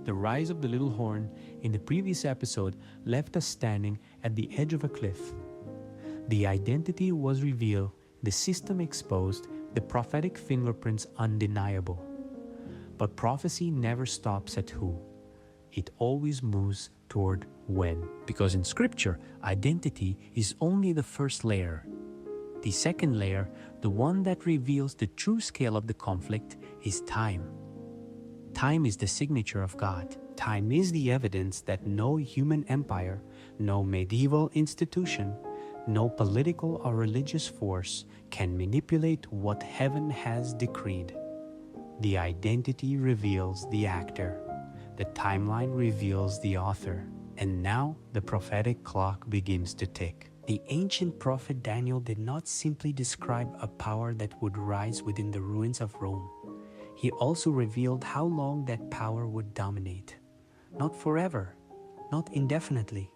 The rise of the little horn in the previous episode left us standing at the edge of a cliff. The identity was revealed, the system exposed, the prophetic fingerprints undeniable. But prophecy never stops at who. It always moves toward when. Because in Scripture, identity is only the first layer. The second layer, the one that reveals the true scale of the conflict, is time. Time is the signature of God. Time is the evidence that no human empire, no medieval institution, no political or religious force can manipulate what heaven has decreed. The identity reveals the actor. The timeline reveals the author. And now the prophetic clock begins to tick. The ancient prophet Daniel did not simply describe a power that would rise within the ruins of Rome. He also revealed how long that power would dominate. Not forever, not indefinitely.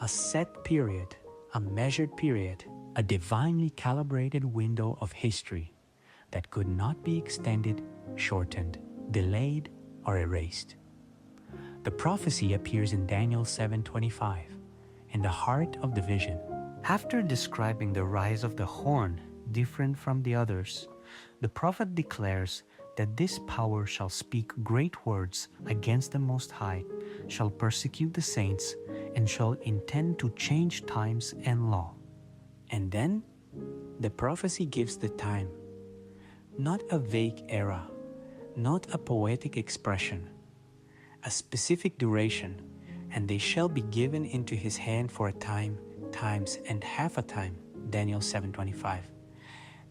A set period, a measured period, a divinely calibrated window of history that could not be extended, shortened, delayed, or erased. The prophecy appears in Daniel 7:25, in the heart of the vision. After describing the rise of the horn, different from the others, the prophet declares that this power shall speak great words against the Most High, shall persecute the saints, and shall intend to change times and law. And then, the prophecy gives the time. Not a vague era, not a poetic expression, a specific duration, and they shall be given into his hand for a time, times, and half a time, Daniel 7:25.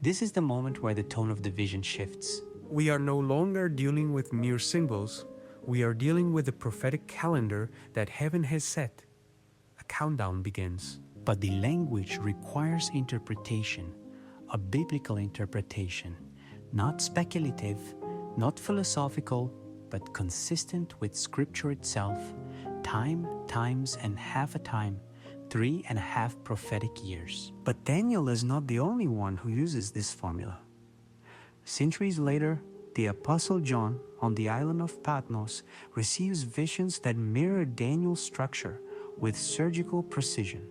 This is the moment where the tone of the vision shifts. We are no longer dealing with mere symbols. We are dealing with the prophetic calendar that heaven has set. A countdown begins. But the language requires interpretation, a biblical interpretation, not speculative, not philosophical, but consistent with Scripture itself. Time, times, and half a time, 3.5 prophetic years. But Daniel is not the only one who uses this formula. Centuries later, the Apostle John on the island of Patmos receives visions that mirror Daniel's structure with surgical precision.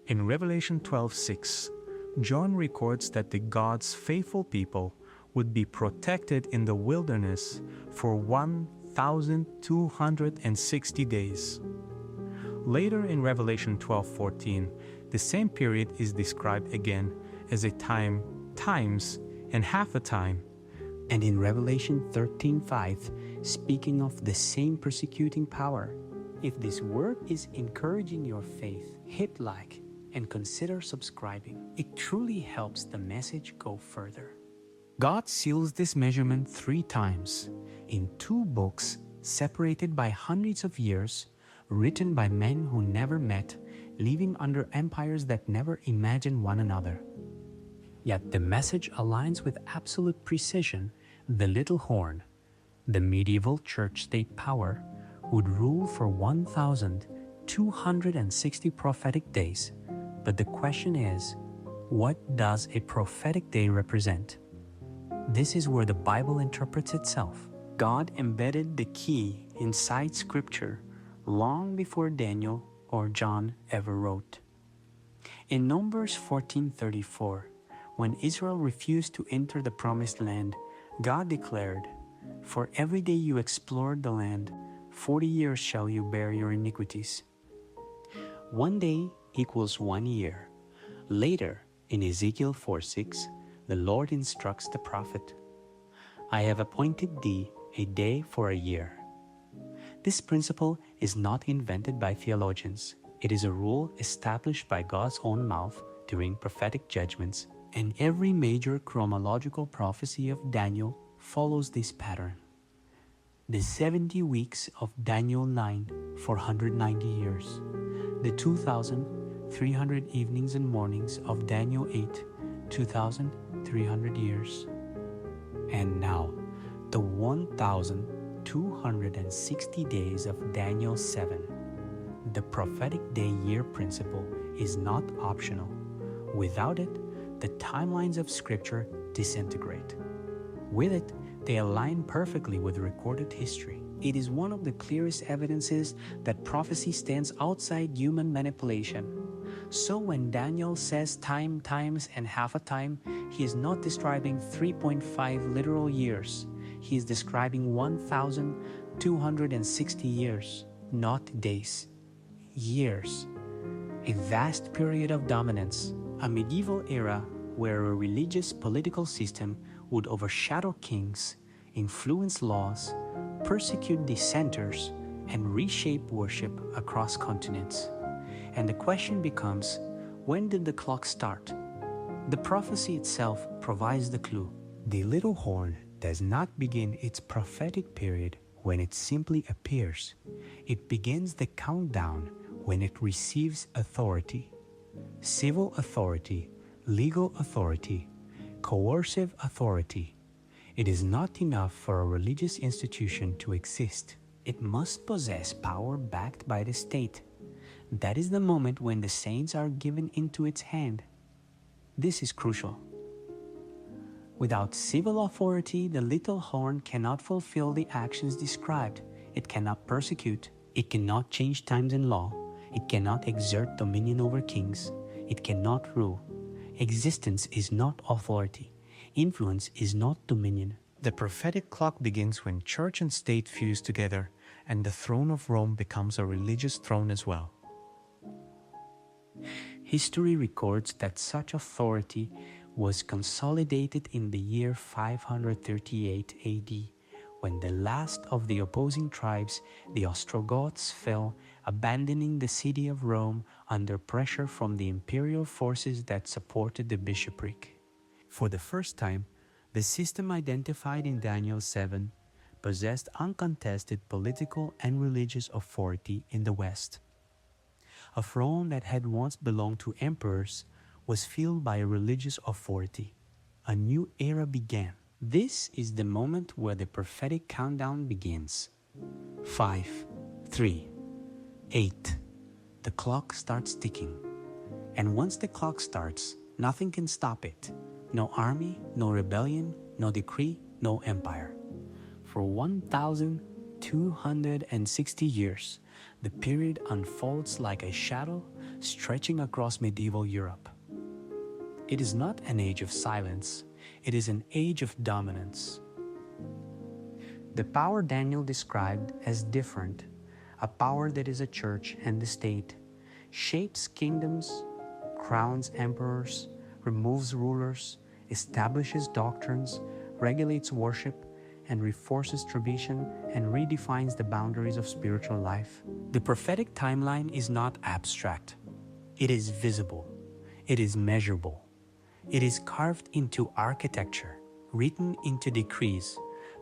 In Revelation 12:6, John records that the God's faithful people would be protected in the wilderness for 1,260 days. Later in Revelation 12:14, the same period is described again as a time, times, and half a time. And in Revelation 13:5, speaking of the same persecuting power, if this word is encouraging your faith, hit like and consider subscribing. It truly helps the message go further. God seals this measurement 3 times in 2 books separated by hundreds of years, written by men who never met, living under empires that never imagined one another. Yet the message aligns with absolute precision. The little horn, the medieval church-state power, would rule for 1,260 prophetic days. But the question is, what does a prophetic day represent? This is where the Bible interprets itself. God embedded the key inside Scripture long before Daniel or John ever wrote. In Numbers 14:34, when Israel refused to enter the promised land, God declared, "For every day you explored the land, 40 years shall you bear your iniquities." 1 day equals 1 year. Later, in Ezekiel 4:6, the Lord instructs the prophet, "I have appointed thee a day for a year." This principle is not invented by theologians. It is a rule established by God's own mouth during prophetic judgments, and every major chronological prophecy of Daniel follows this pattern. The 70 weeks of Daniel 9 for 190 years. The 2,300 evenings and mornings of Daniel 8, 2,300 years. And now, the 1,260 days of Daniel 7. The prophetic day-year principle is not optional. Without it, the timelines of Scripture disintegrate. With it, they align perfectly with recorded history. It is one of the clearest evidences that prophecy stands outside human manipulation. So when Daniel says time, times, and half a time, he is not describing 3.5 literal years. He is describing 1,260 years, not days. Years. A vast period of dominance. A medieval era where a religious political system would overshadow kings, influence laws, persecute dissenters, and reshape worship across continents. And the question becomes, when did the clock start? The prophecy itself provides the clue. The little horn does not begin its prophetic period when it simply appears. It begins the countdown when it receives authority. Civil authority, legal authority, coercive authority. It is not enough for a religious institution to exist. It must possess power backed by the state. That is the moment when the saints are given into its hand. This is crucial. Without civil authority, the little horn cannot fulfill the actions described. It cannot persecute. It cannot change times and law. It cannot exert dominion over kings. It cannot rule. Existence is not authority. Influence is not dominion. The prophetic clock begins when church and state fuse together, and the throne of Rome becomes a religious throne as well. History records that such authority was consolidated in the year 538 AD, when the last of the opposing tribes, the Ostrogoths, fell, abandoning the city of Rome under pressure from the imperial forces that supported the bishopric. For the first time, the system identified in Daniel 7 possessed uncontested political and religious authority in the West. A throne that had once belonged to emperors was filled by a religious authority. A new era began. This is the moment where the prophetic countdown begins. 5, 3, 8. The clock starts ticking. And once the clock starts, nothing can stop it. No army, no rebellion, no decree, no empire. For 1,260 years, the period unfolds like a shadow stretching across medieval Europe. It is not an age of silence, it is an age of dominance. The power Daniel described as different, a power that is a church and the state, shapes kingdoms, crowns emperors, removes rulers, establishes doctrines, regulates worship, and reinforces tradition and redefines the boundaries of spiritual life. The prophetic timeline is not abstract. It is visible. It is measurable. It is carved into architecture, written into decrees,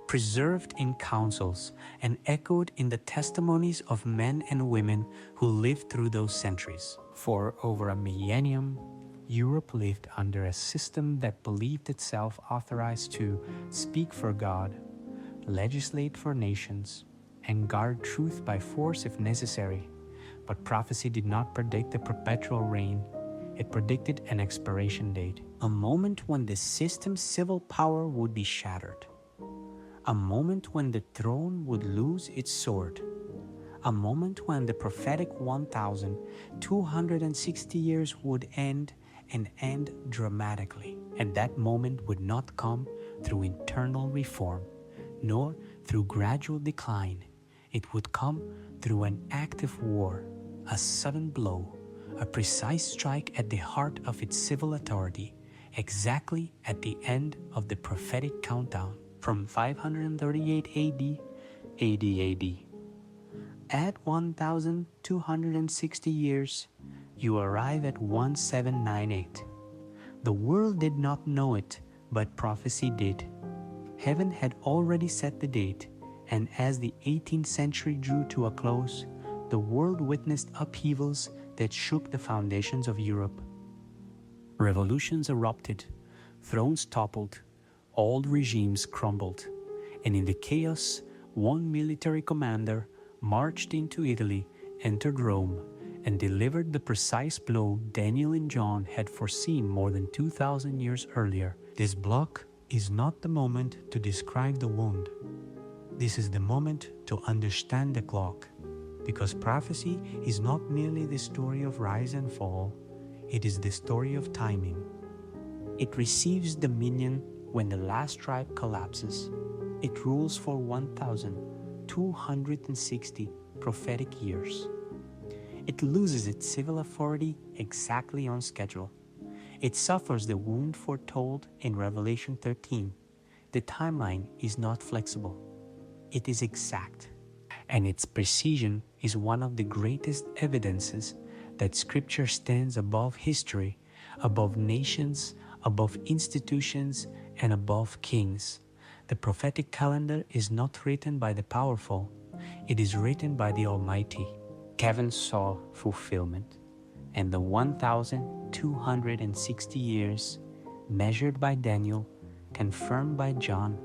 preserved in councils, and echoed in the testimonies of men and women who lived through those centuries. For over a millennium, Europe lived under a system that believed itself authorized to speak for God, legislate for nations, and guard truth by force if necessary. But prophecy did not predict the perpetual reign. It predicted an expiration date, a moment when the system's civil power would be shattered, a moment when the throne would lose its sword, a moment when the prophetic 1,260 years would end and end dramatically. And that moment would not come through internal reform, nor through gradual decline. It would come through an active war, a sudden blow, a precise strike at the heart of its civil authority, exactly at the end of the prophetic countdown from 538 AD. At 1,260 years, you arrive at 1798. The world did not know it, but prophecy did. Heaven had already set the date, and as the 18th century drew to a close, the world witnessed upheavals that shook the foundations of Europe. Revolutions erupted, thrones toppled, old regimes crumbled, and in the chaos, one military commander marched into Italy, entered Rome, and delivered the precise blow Daniel and John had foreseen more than 2,000 years earlier. This block is not the moment to describe the wound. This is the moment to understand the clock, because prophecy is not merely the story of rise and fall, it is the story of timing. It receives dominion when the last tribe collapses. It rules for 1,260 prophetic years. It loses its civil authority exactly on schedule. It suffers the wound foretold in Revelation 13. The timeline is not flexible. It is exact. And its precision is one of the greatest evidences that Scripture stands above history, above nations, above institutions, and above kings. The prophetic calendar is not written by the powerful, it is written by the Almighty. Kevin saw fulfillment, and the 1,260 years, measured by Daniel, confirmed by John,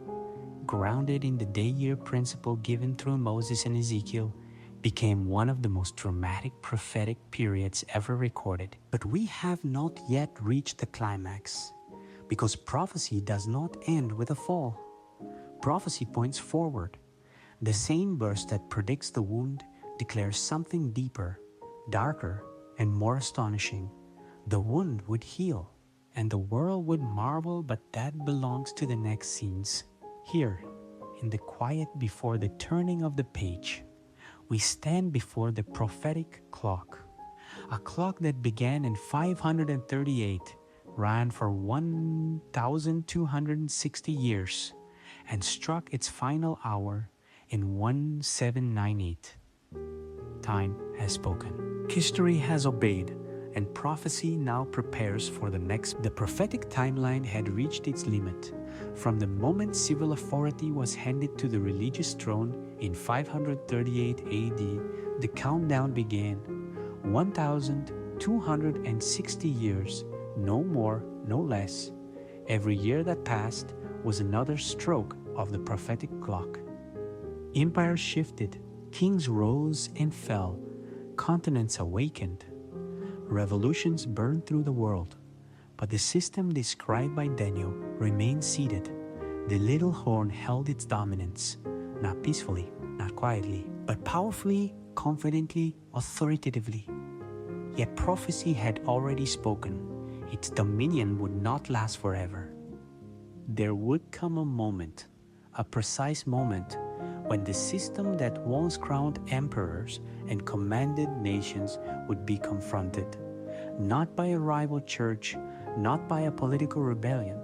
grounded in the day-year principle given through Moses and Ezekiel, became one of the most dramatic prophetic periods ever recorded. But we have not yet reached the climax, because prophecy does not end with a fall. Prophecy points forward. The same verse that predicts the wound declares something deeper, darker, and more astonishing. The wound would heal, and the world would marvel, but that belongs to the next scenes. Here, in the quiet before the turning of the page, we stand before the prophetic clock, a clock that began in 538, ran for 1,260 years, and struck its final hour in 1798. Time has spoken. History has obeyed, and prophecy now prepares for the next. The prophetic timeline had reached its limit. From the moment civil authority was handed to the religious throne in 538 AD, the countdown began. 1,260 years, no more, no less. Every year that passed was another stroke of the prophetic clock. Empires shifted, kings rose and fell, continents awakened. Revolutions burned through the world, but the system described by Daniel remained seated. The little horn held its dominance, not peacefully, not quietly, but powerfully, confidently, authoritatively. Yet prophecy had already spoken. Its dominion would not last forever. There would come a moment, a precise moment, when the system that once crowned emperors and commanded nations would be confronted, not by a rival church, not by a political rebellion,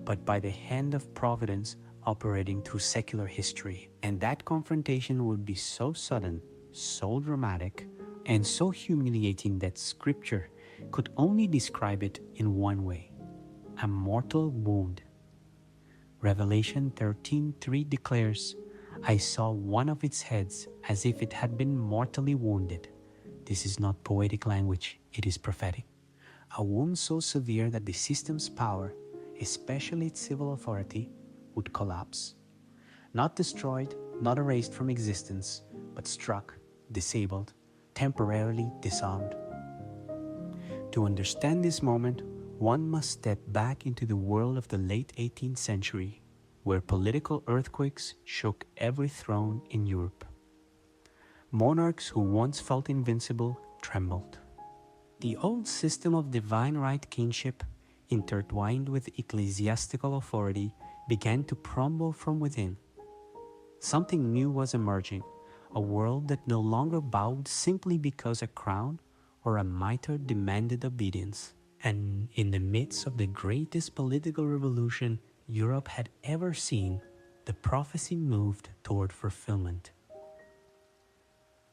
but by the hand of providence operating through secular history. And that confrontation would be so sudden, so dramatic, and so humiliating that Scripture could only describe it in one way: a mortal wound. Revelation 13:3 declares, "I saw one of its heads as if it had been mortally wounded." This is not poetic language, it is prophetic. A wound so severe that the system's power, especially its civil authority, would collapse. Not destroyed, not erased from existence, but struck, disabled, temporarily disarmed. To understand this moment, one must step back into the world of the late 18th century, where political earthquakes shook every throne in Europe. Monarchs who once felt invincible trembled. The old system of divine right kingship, intertwined with ecclesiastical authority, began to crumble from within. Something new was emerging, a world that no longer bowed simply because a crown or a mitre demanded obedience. And in the midst of the greatest political revolution Europe had ever seen, the prophecy moved toward fulfillment.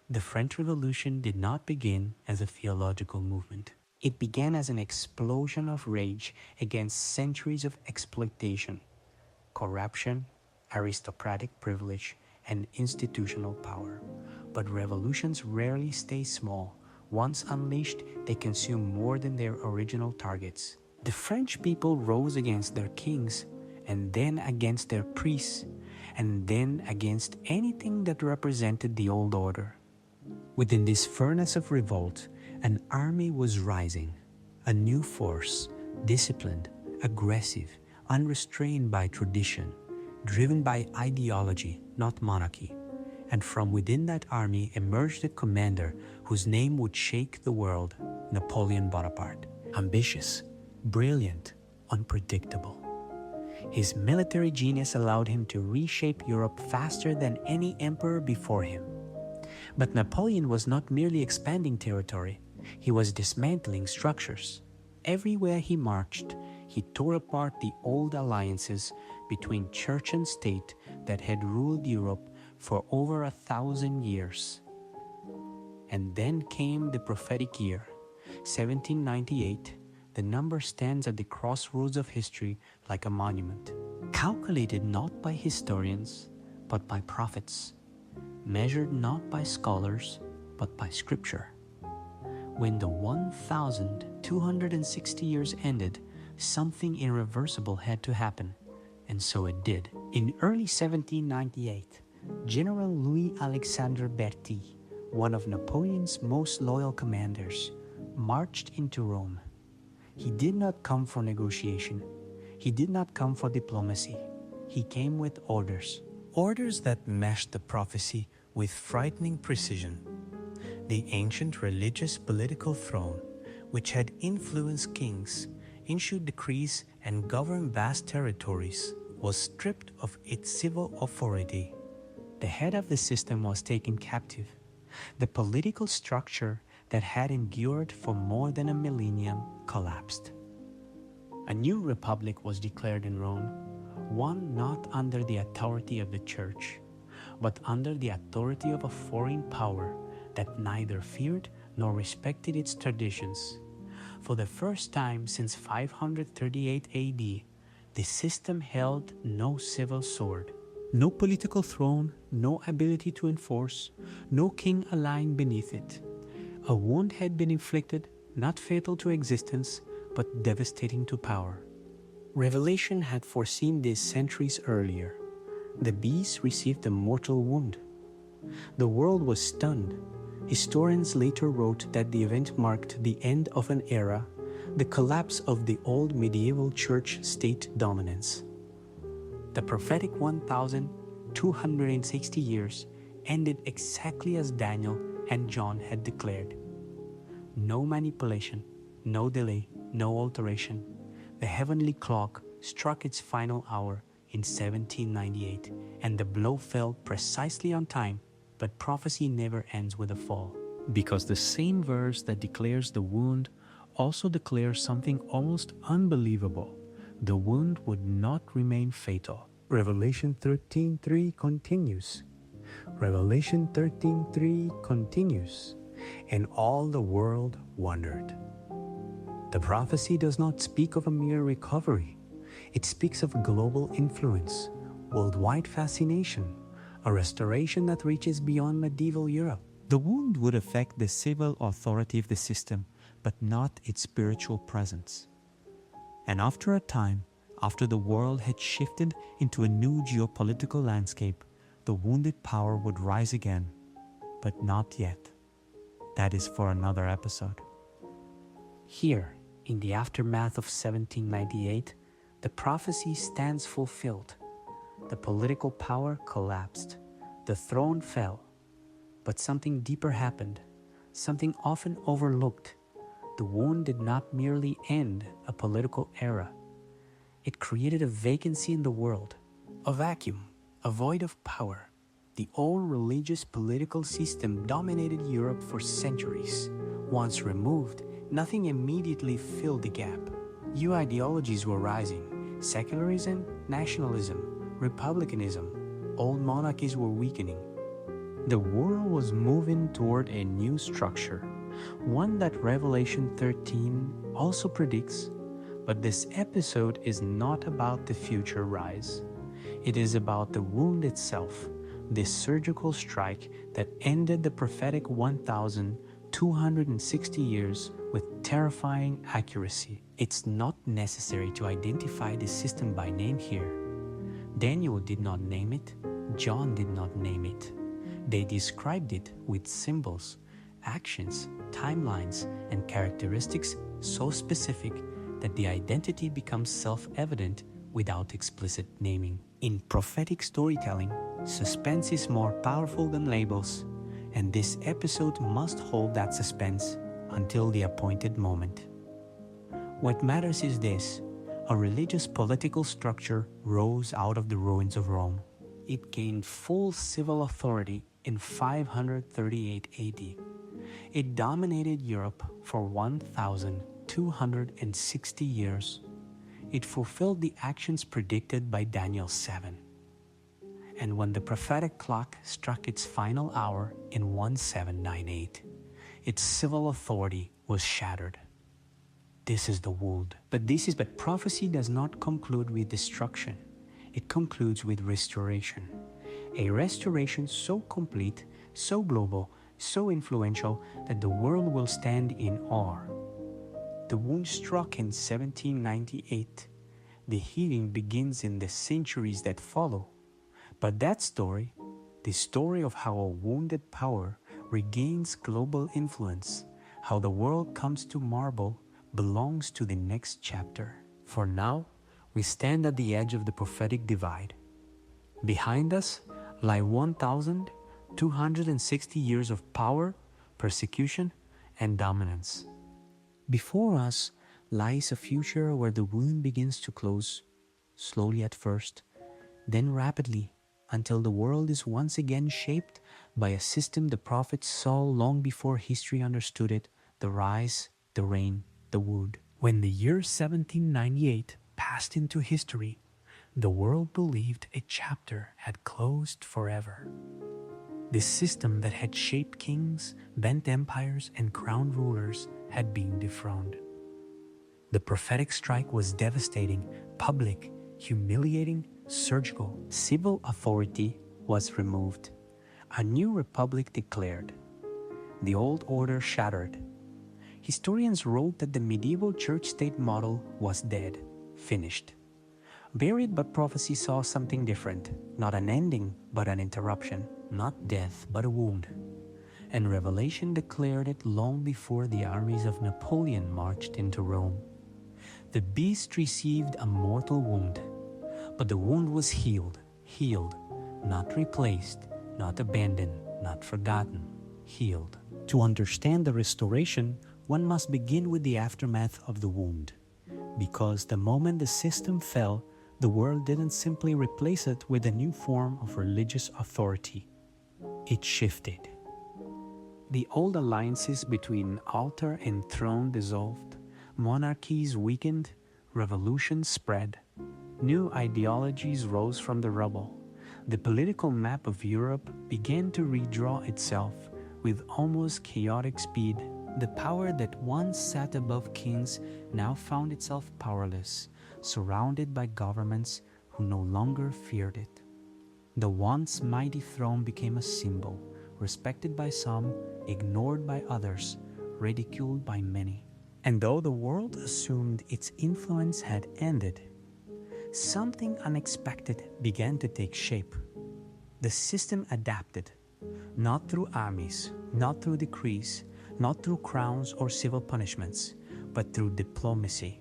The French Revolution did not begin as a theological movement. It began as an explosion of rage against centuries of exploitation, corruption, aristocratic privilege, and institutional power. But revolutions rarely stay small. Once unleashed, they consume more than their original targets. The French people rose against their kings, and then against their priests, and then against anything that represented the old order. Within this furnace of revolt, an army was rising, a new force, disciplined, aggressive, unrestrained by tradition. driven by ideology, not monarchy. And from within that army emerged a commander whose name would shake the world, Napoleon Bonaparte. Ambitious, brilliant, unpredictable. His military genius allowed him to reshape Europe faster than any emperor before him. But Napoleon was not merely expanding territory, he was dismantling structures. Everywhere he marched, he tore apart the old alliances between church and state that had ruled Europe for over 1,000 years. And then came the prophetic year, 1798. The number stands at the crossroads of history like a monument, calculated not by historians, but by prophets, measured not by scholars, but by scripture. When the 1,260 years ended, something irreversible had to happen, and so it did. In early 1798, General Louis-Alexandre Berthier, one of Napoleon's most loyal commanders, marched into Rome. He did not come for negotiation. He did not come for diplomacy. He came with orders. Orders that meshed the prophecy with frightening precision. The ancient religious political throne, which had influenced kings, issued decrees, and governed vast territories, was stripped of its civil authority. The head of the system was taken captive. The political structure that had endured for more than a millennium collapsed. A new republic was declared in Rome, one not under the authority of the church, but under the authority of a foreign power that neither feared nor respected its traditions. For the first time since 538 AD, the system held no civil sword, no political throne, no ability to enforce, no king aligned beneath it. A wound had been inflicted, not fatal to existence, but devastating to power. Revelation had foreseen this centuries earlier. The beast received a mortal wound. The world was stunned. Historians later wrote that the event marked the end of an era, the collapse of the old medieval church-state dominance. The prophetic 1,260 years ended exactly as Daniel and John had declared. No manipulation, no delay, no alteration. The heavenly clock struck its final hour in 1798, and the blow fell precisely on time. But prophecy never ends with a fall, because the same verse that declares the wound also declares something almost unbelievable. The wound would not remain fatal. Revelation 13:3 continues. Revelation 13:3 continues. And all the world wondered. The prophecy does not speak of a mere recovery. It speaks of global influence, worldwide fascination, a restoration that reaches beyond medieval Europe. The wound would affect the civil authority of the system, but not its spiritual presence. And after a time, after the world had shifted into a new geopolitical landscape, the wounded power would rise again, but not yet. That is for another episode. Here, in the aftermath of 1798, the prophecy stands fulfilled. The political power collapsed. The throne fell. But something deeper happened, something often overlooked. The wound did not merely end a political era. It created a vacancy in the world, a vacuum, a void of power. The old religious political system dominated Europe for centuries. Once removed, nothing immediately filled the gap. New ideologies were rising: secularism, nationalism, republicanism. Old monarchies were weakening. The world was moving toward a new structure, one that Revelation 13 also predicts. But this episode is not about the future rise. It is about the wound itself, this surgical strike that ended the prophetic 1,260 years with terrifying accuracy. It's not necessary to identify the system by name here. Daniel did not name it. John did not name it. They described it with symbols, actions, timelines, and characteristics so specific that the identity becomes self-evident without explicit naming. In prophetic storytelling, suspense is more powerful than labels, and this episode must hold that suspense until the appointed moment. What matters is this: a religious political structure rose out of the ruins of Rome. It gained full civil authority in 538 AD. It dominated Europe for 1,260 years. It fulfilled the actions predicted by Daniel 7. And when the prophetic clock struck its final hour in 1798, its civil authority was shattered. This is the wound. But prophecy does not conclude with destruction. It concludes with restoration. A restoration so complete, so global, so influential that the world will stand in awe. The wound struck in 1798. The healing begins in the centuries that follow. But that story, the story of how a wounded power regains global influence, how the world comes to marvel, belongs to the next chapter. For now, we stand at the edge of the prophetic divide. Behind us lie 1,260 years of power, persecution, and dominance. Before us lies a future where the wound begins to close, slowly at first, then rapidly, until the world is once again shaped by a system the prophets saw long before history understood it: the rise, the reign, the wound. When the year 1798 passed into history, the world believed a chapter had closed forever. The system that had shaped kings, bent empires, and crowned rulers had been dethroned. The prophetic strike was devastating, public, humiliating, surgical. Civil authority was removed. A new republic declared. The old order shattered. Historians wrote that the medieval church-state model was dead, finished. Buried, but prophecy saw something different. Not an ending, but an interruption. Not death, but a wound. And Revelation declared it long before the armies of Napoleon marched into Rome. The beast received a mortal wound, but the wound was healed, not replaced, not abandoned, not forgotten, healed. To understand the restoration, one must begin with the aftermath of the wound. Because the moment the system fell, the world didn't simply replace it with a new form of religious authority. It shifted. The old alliances between altar and throne dissolved, monarchies weakened, revolutions spread. New ideologies rose from the rubble. The political map of Europe began to redraw itself with almost chaotic speed. The power that once sat above kings now found itself powerless, surrounded by governments who no longer feared it. The once mighty throne became a symbol, respected by some, ignored by others, ridiculed by many. And though the world assumed its influence had ended, something unexpected began to take shape. The system adapted, not through armies, not through decrees, not through crowns or civil punishments, but through diplomacy,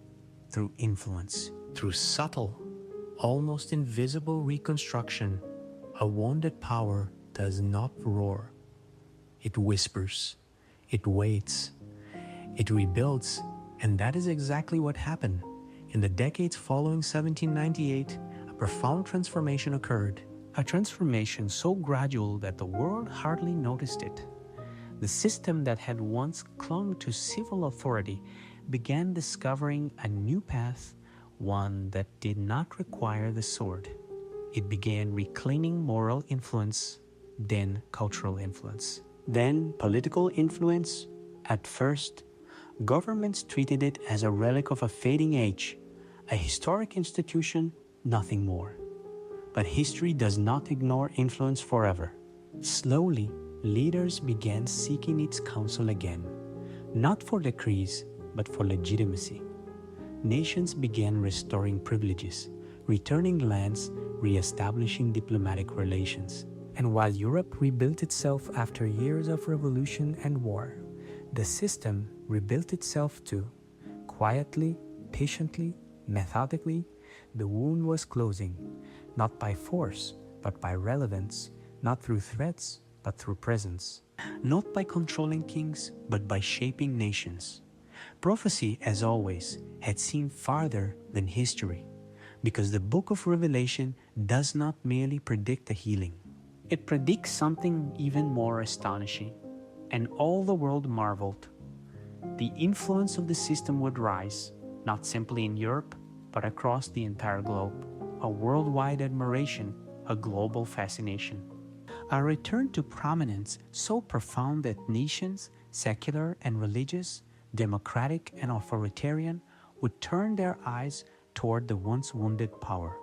through influence, through subtle, almost invisible reconstruction. A wounded power does not roar. It whispers, it waits, it rebuilds, and that is exactly what happened. In the decades following 1798, a profound transformation occurred. A transformation so gradual that the world hardly noticed it. The system that had once clung to civil authority began discovering a new path, one that did not require the sword. It began reclaiming moral influence, then cultural influence, then political influence. At first, governments treated it as a relic of a fading age, a historic institution, nothing more. But history does not ignore influence forever. Slowly, leaders began seeking its counsel again, not for decrees, but for legitimacy. Nations began restoring privileges, returning lands, re-establishing diplomatic relations. And while Europe rebuilt itself after years of revolution and war, the system rebuilt itself too. Quietly, patiently, methodically, the wound was closing. not by force, but by relevance, not through threats, but through presence, not by controlling kings, but by shaping nations. Prophecy, as always, had seen farther than history, because the book of Revelation does not merely predict a healing. It predicts something even more astonishing, and all the world marveled. The influence of the system would rise, not simply in Europe, but across the entire globe. A worldwide admiration, a global fascination. A return to prominence so profound that nations, secular and religious, democratic and authoritarian, would turn their eyes toward the once wounded power.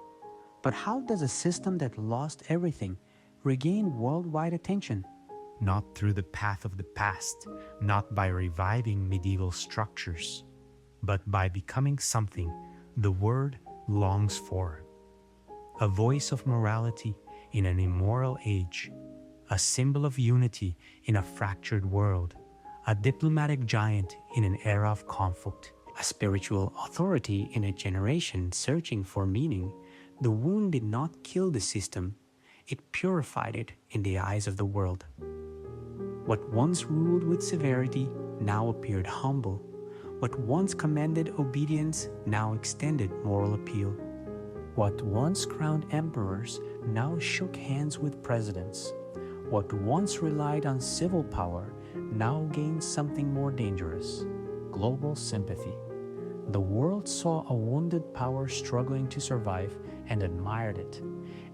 But how does a system that lost everything regain worldwide attention? Not through the path of the past, not by reviving medieval structures, but by becoming something the world longs for. A voice of morality in an immoral age, a symbol of unity in a fractured world, a diplomatic giant in an era of conflict, a spiritual authority in a generation searching for meaning. The wound did not kill the system, it purified it in the eyes of the world. What once ruled with severity now appeared humble. What once commanded obedience now extended moral appeal. What once crowned emperors now shook hands with presidents. What once relied on civil power now gained something more dangerous: global sympathy. The world saw a wounded power struggling to survive and admired it,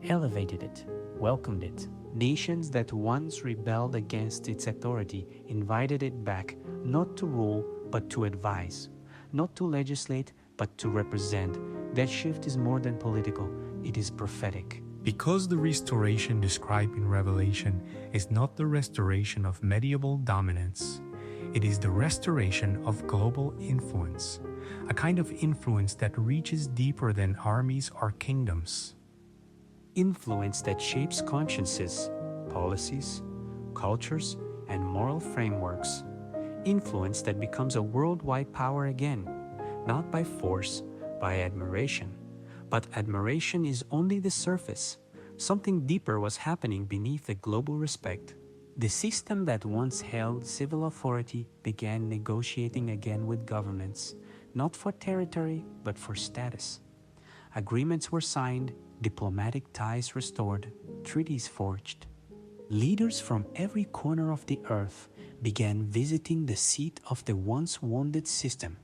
elevated it, welcomed it. Nations that once rebelled against its authority invited it back, not to rule but to advise, not to legislate but to represent. That shift is more than political, it is prophetic. Because the restoration described in Revelation is not the restoration of medieval dominance, it is the restoration of global influence, a kind of influence that reaches deeper than armies or kingdoms. Influence that shapes consciences, policies, cultures, and moral frameworks. Influence that becomes a worldwide power again, not by force, by admiration. But admiration is only the surface. Something deeper was happening beneath the global respect. The system that once held civil authority began negotiating again with governments, not for territory, but for status. Agreements were signed, diplomatic ties restored, treaties forged. Leaders from every corner of the earth began visiting the seat of the once wounded system.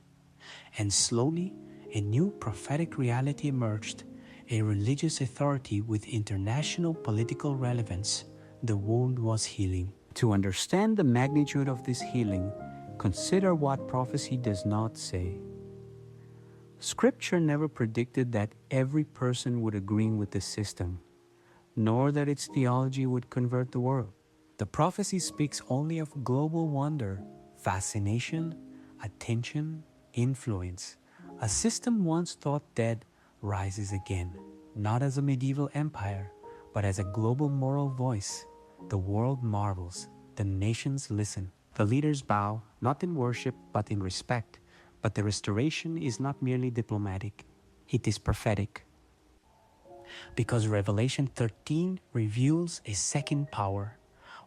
And slowly, a new prophetic reality emerged, a religious authority with international political relevance. The wound was healing. To understand the magnitude of this healing, consider what prophecy does not say. Scripture never predicted that every person would agree with the system, nor that its theology would convert the world. The prophecy speaks only of global wonder, fascination, attention, influence. A system once thought dead rises again, not as a medieval empire, but as a global moral voice. The world marvels, the nations listen, the leaders bow, not in worship but in respect. But the restoration is not merely diplomatic, it is prophetic. Because Revelation 13 reveals a second power,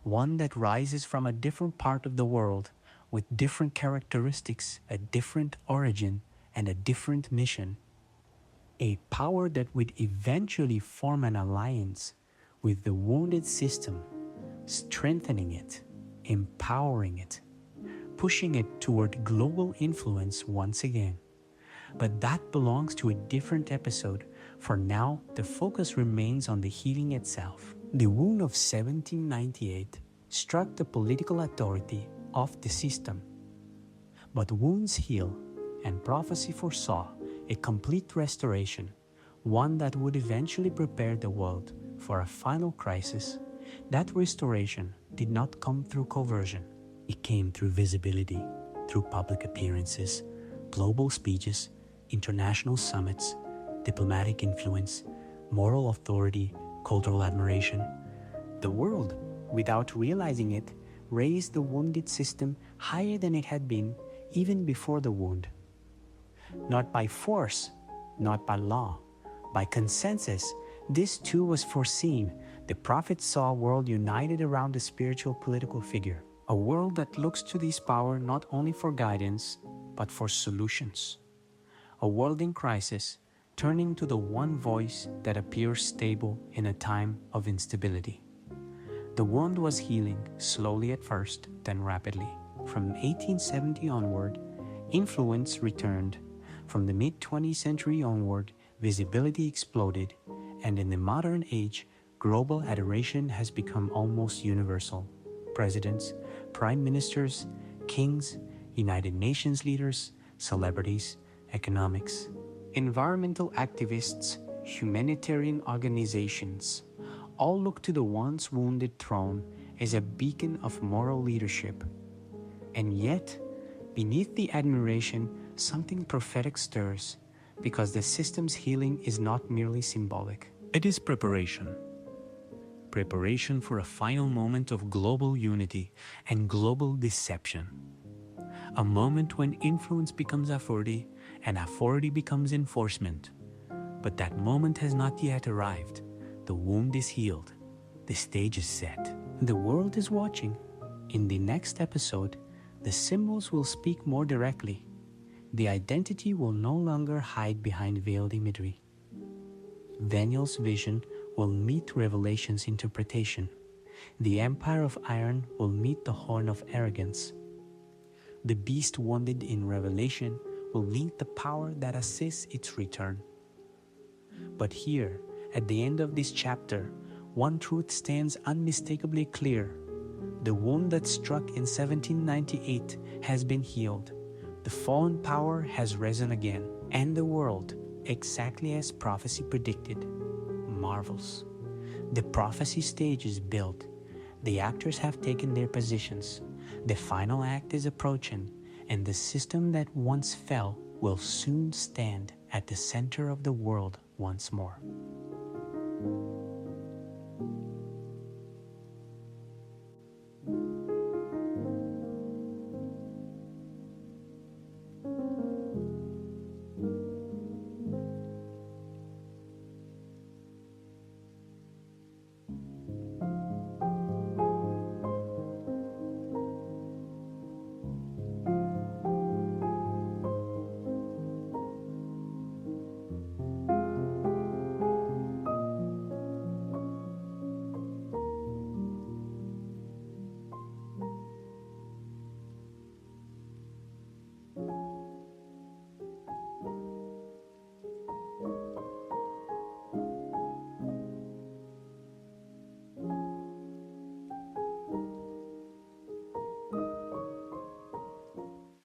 one that rises from a different part of the world, with different characteristics, a different origin, and a different mission. A power that would eventually form an alliance with the wounded system, strengthening it, empowering it, pushing it toward global influence once again. But that belongs to a different episode. For now, the focus remains on the healing itself. The wound of 1798 struck the political authority of the system. But wounds heal, and prophecy foresaw a complete restoration, one that would eventually prepare the world for a final crisis. That restoration did not come through coercion. It came through visibility, through public appearances, global speeches, international summits, diplomatic influence, moral authority, cultural admiration. The world, without realizing it, raised the wounded system higher than it had been even before the wound. Not by force, not by law, by consensus, This too was foreseen. The prophet saw a world united around a spiritual political figure, a world that looks to this power not only for guidance, but for solutions. A world in crisis, turning to the one voice that appears stable in a time of instability. The wound was healing, slowly at first, then rapidly. From 1870 onward, influence returned. From the mid-20th century onward, visibility exploded, and in the modern age, global adoration has become almost universal. Presidents, prime ministers, kings, United Nations leaders, celebrities, economics, environmental activists, humanitarian organizations, all look to the once wounded throne as a beacon of moral leadership. And yet, beneath the admiration, something prophetic stirs, because the system's healing is not merely symbolic. It is preparation. Preparation for a final moment of global unity and global deception. A moment when influence becomes authority and authority becomes enforcement. But that moment has not yet arrived. The wound is healed. The stage is set. The world is watching. In the next episode, the symbols will speak more directly. The identity will no longer hide behind veiled imagery. Daniel's vision will meet Revelation's interpretation. The empire of iron will meet the horn of arrogance. The beast wounded in Revelation will meet the power that assists its return. But here, at the end of this chapter, one truth stands unmistakably clear. The wound that struck in 1798 has been healed. The fallen power has risen again, and the world, exactly as prophecy predicted, marvels. The prophecy stage is built. The actors have taken their positions. The final act is approaching, and the system that once fell will soon stand at the center of the world once more.